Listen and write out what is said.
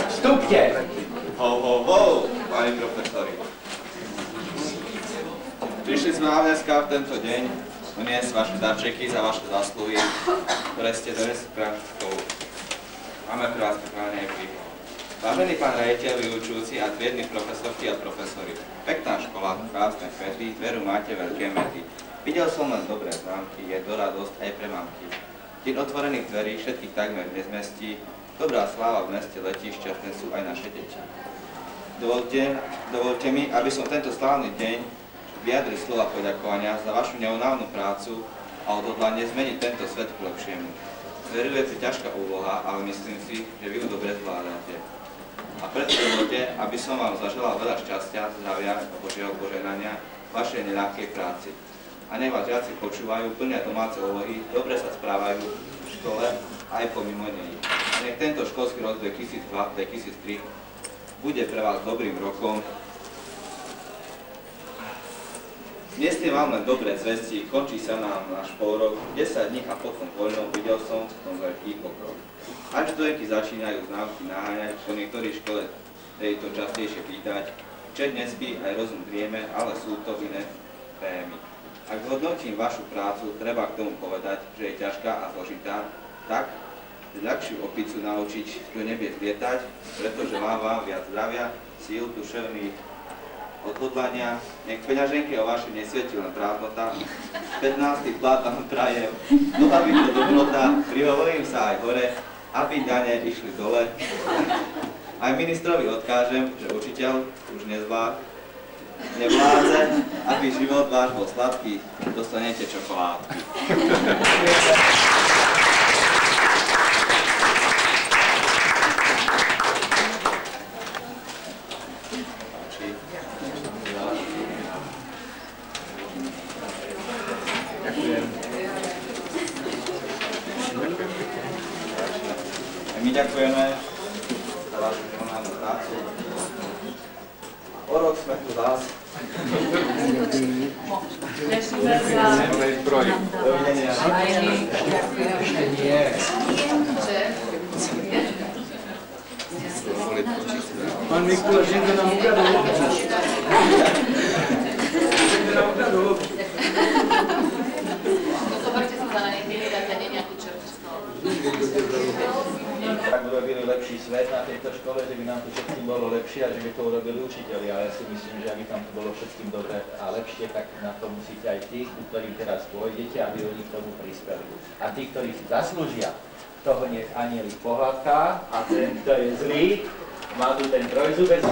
Vstupte! Ho, ho, ho, pani profesori. Prišli sme vám dneska v tento deň doniesť vaše darčeky za vaše zásluhy, ktoré ste donesli pre školu. Máme pre vás pripravené príklad. Vážený pán riaditeľ, vyučujúci a triedni profesorky a profesori. Pekná škola, krásne kvety, veru máte veľké mety. Videl som len dobré známky, je to radosť aj pre mamky. Deň otvorených dverí všetkých takmer nezmestí, dobrá sláva v meste letí, šťastné sú aj naše deti. Dovolte mi, aby som tento slávny deň vyjadril slova poďakovania za vašu neunávnu prácu a odhodlanie zmeniť tento svet k lepšiemu. Zverujúci ťažká úloha, ale myslím si, že vy ju dobre zvládate. A preto dovolte, aby som vám zaželal veľa šťastia, zdravia a Božieho požehnania v vašej neľahkej práci. A nech vás žiaci počúvajú, plnia domáce úlohy, dobre sa správajú v škole aj pomimo nej. A nech tento školský rok 2002-2003 bude pre vás dobrým rokom. Nesiem vám len dobré zvesti, končí sa nám náš pôrok, 10 dní a potom voľnou videl som v tom veľký pokrok. Až dojky začínajú známky naháňať, po niektorých škole tejto častejšie pýtať, čet nespí, aj rozum drieme, ale sú to iné témy. Ak zhodnotím vašu prácu, treba k tomu povedať, že je ťažká a zložitá, tak ľahšiu opicu naučiť do nebies lietať, pretože vám viac zdravia, síl, duševných odhodlania, nech peňaženky o vašej nesvieti len prázdnota, 15. plat vám prajem, dlhá by to dobrota, prihovorím sa aj hore, aby dane išli dole. Aj ministrovi odkážem, že učiteľ už nevládze, aby život váš bol sladký, dostanete čokoládky. My ďakujeme za vašu vykonanú prácu. O rok sme tu zás. Tešíme sa. Dovidenia. Ešte nie. Pán Mikuláš, niekto nám ukradol občas. Niekto nám ukradol občas. Zoberte sa za niekedy, dáte nejakú čertu z toho. Tak urobili lepší svet na tejto škole, že by nám to všetkým bolo lepšie a že by to urobili učiteľi, ale ja si myslím, že aby tam to bolo všetkým dobre a lepšie, tak na to musíte aj tí, ktorí teraz pôjdete, aby oni k tomu prispeli. A tí, ktorí si zaslúžia, toho nech anjeli pohľadká a ten, kto je zlý, má tu ten trojzubec.